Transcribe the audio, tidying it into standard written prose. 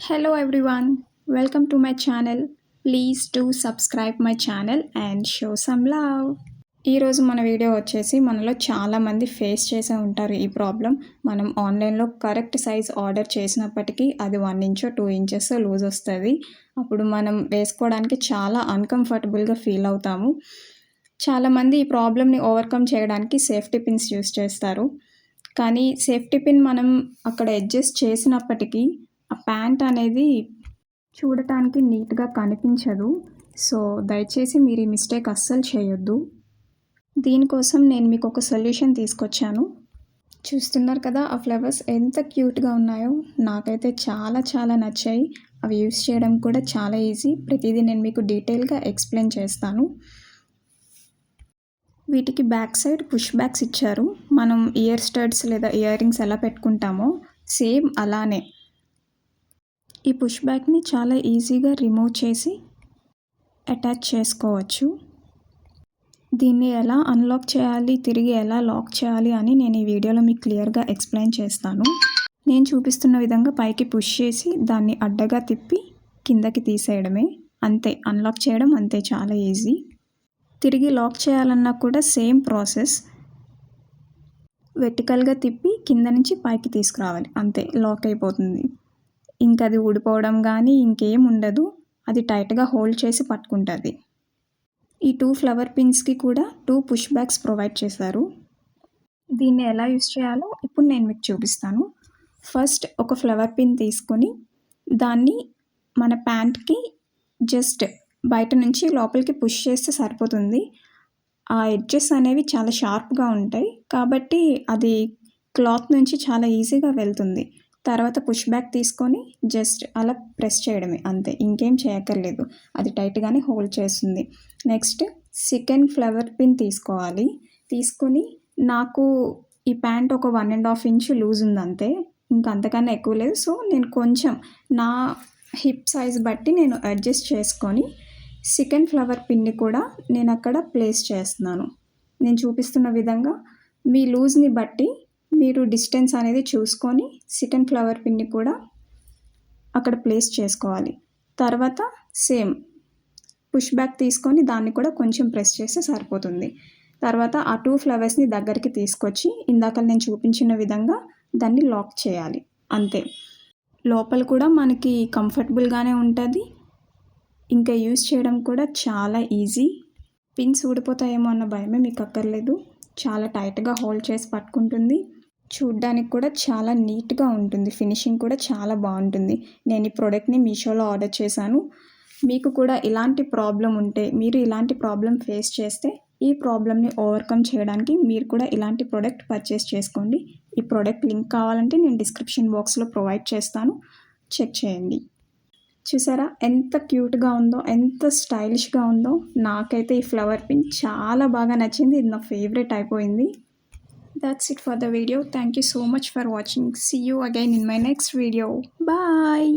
Hello everyone, welcome to my channel. Please do subscribe my channel and show some love. ఈరోజు మన video వచ్చేసి మనలో చాలామంది face చేసే ఉంటారు ఈ ప్రాబ్లం. మనం ఆన్లైన్లో కరెక్ట్ సైజ్ ఆర్డర్ చేసినప్పటికీ అది 1 ఇంచో 2 ఇంచెస్ లూజ్ వస్తుంది. అప్పుడు మనం వేసుకోవడానికి చాలా అన్కంఫర్టబుల్గా ఫీల్ అవుతాము. చాలామంది ఈ ప్రాబ్లమ్ని ఓవర్కమ్ చేయడానికి సేఫ్టీ పిన్స్ యూస్ చేస్తారు. కానీ సేఫ్టీ పిన్ మనం అక్కడ అడ్జస్ట్ చేసినప్పటికీ ఆ ప్యాంట్ అనేది చూడటానికి నీట్గా కనిపించదు. సో దయచేసి మీరు ఈ మిస్టేక్ అస్సలు చేయొద్దు. దీనికోసం నేను మీకు ఒక సొల్యూషన్ తీసుకొచ్చాను. చూస్తున్నారు కదా, ఆ ఫ్లవర్స్ ఎంత క్యూట్గా ఉన్నాయో. నాకైతే చాలా నచ్చాయి. అవి యూస్ చేయడం కూడా చాలా ఈజీ. ప్రతిదీ నేను మీకు డీటెయిల్గా ఎక్స్ప్లెయిన్ చేస్తాను. వీటికి బ్యాక్ సైడ్ పుష్ బ్యాక్స్ ఇచ్చారు. మనం ఇయర్ స్టడ్స్ లేదా ఇయర్ రింగ్స్ ఎలా పెట్టుకుంటామో సేమ్ అలానే ఈ పుష్ బ్యాక్ని చాలా ఈజీగా రిమూవ్ చేసి అటాచ్ చేసుకోవచ్చు. దీన్ని ఎలా అన్లాక్ చేయాలి, తిరిగి ఎలా లాక్ చేయాలి అని నేను ఈ వీడియోలో మీకు క్లియర్గా ఎక్స్ప్లెయిన్ చేస్తాను. నేను చూపిస్తున్న విధంగా పైకి పుష్ చేసి దాన్ని అడ్డగా తిప్పి కిందకి తీసేయడమే. అంతే, అన్లాక్ చేయడం అంతే, చాలా ఈజీ. తిరిగి లాక్ చేయాలన్నా కూడా సేమ్ ప్రాసెస్. వెర్టికల్గా తిప్పి కింద నుంచి పైకి తీసుకురావాలి, అంతే, లాక్ అయిపోతుంది. ఇంకా అది ఊడిపోవడం కానీ ఇంకేం ఉండదు. అది టైట్గా హోల్డ్ చేసి పట్టుకుంటుంది. ఈ 2 ఫ్లవర్ పిన్స్కి కూడా 2 పుష్ బ్యాక్స్ ప్రొవైడ్ చేశారు. దీన్ని ఎలా యూస్ చేయాలో ఇప్పుడు నేను మీకు చూపిస్తాను. ఫస్ట్ ఒక ఫ్లవర్ పిన్ తీసుకొని దాన్ని మన ప్యాంట్కి జస్ట్ బయట నుంచి లోపలికి పుష్ చేస్తే సరిపోతుంది. ఆ ఎడ్జెస్ అనేవి చాలా షార్ప్గా ఉంటాయి కాబట్టి అది క్లాత్ నుంచి చాలా ఈజీగా వెళ్తుంది. తర్వాత పుష్ బ్యాక్ తీసుకొని జస్ట్ అలా ప్రెస్ చేయడమే, అంతే, ఇంకేం చేయక్కర్లేదు. అది టైట్గానే హోల్డ్ చేస్తుంది. నెక్స్ట్ సెకండ్ ఫ్లవర్ పిన్ తీసుకోవాలి. తీసుకొని నాకు ఈ ప్యాంట్ ఒక 1.5 ఇంచ్ లూజ్ ఉంది, అంతే, ఇంకా అంతకన్నా ఎక్కువ లేదు. సో నేను కొంచెం నా హిప్ సైజ్ బట్టి నేను అడ్జస్ట్ చేసుకొని సెకండ్ ఫ్లవర్ పిన్ని కూడా నేను అక్కడ ప్లేస్ చేస్తున్నాను. నేను చూపిస్తున్న విధంగా మీ లూజ్ని బట్టి మీరు డిస్టెన్స్ అనేది చూసుకొని సెకండ్ ఫ్లవర్ పిన్ని కూడా అక్కడ ప్లేస్ చేసుకోవాలి. తర్వాత సేమ్ పుష్ బ్యాక్ తీసుకొని దాన్ని కూడా కొంచెం ప్రెస్ చేస్తే సరిపోతుంది. తర్వాత ఆ 2 ఫ్లవర్స్ని దగ్గరికి తీసుకొచ్చి ఇందాక నేను చూపించిన విధంగా దాన్ని లాక్ చేయాలి, అంతే. లోపల కూడా మనకి కంఫర్టబుల్గానే ఉంటుంది. ఇంకా యూస్ చేయడం కూడా చాలా ఈజీ. పిన్స్ ఊడిపోతాయేమో అన్న భయమే మీకు అక్కర్లేదు. చాలా టైట్గా హోల్డ్ చేసి పట్టుకుంటుంది. చూడ్డానికి కూడా చాలా నీట్గా ఉంటుంది. ఫినిషింగ్ కూడా చాలా బాగుంటుంది. నేను ఈ ప్రోడక్ట్ని మీషోలో ఆర్డర్ చేశాను. మీకు కూడా ఇలాంటి ప్రాబ్లం ఉంటే, మీరు ఇలాంటి ప్రాబ్లం ఫేస్ చేస్తే ఈ ప్రాబ్లమ్ని ఓవర్కమ్ చేయడానికి మీరు కూడా ఇలాంటి ప్రోడక్ట్ పర్చేస్ చేసుకోండి. ఈ ప్రోడక్ట్ లింక్ కావాలంటే నేను డిస్క్రిప్షన్ బాక్స్లో ప్రొవైడ్ చేస్తాను, చెక్ చేయండి. చూసారా ఎంత క్యూట్గా ఉందో, ఎంత స్టైలిష్గా ఉందో. నాకైతే ఈ ఫ్లవర్ పిన్ చాలా బాగా నచ్చింది. ఇది నా ఫేవరెట్ అయిపోయింది. That's it for the video. Thank you so much for watching. See you again in my next video. Bye.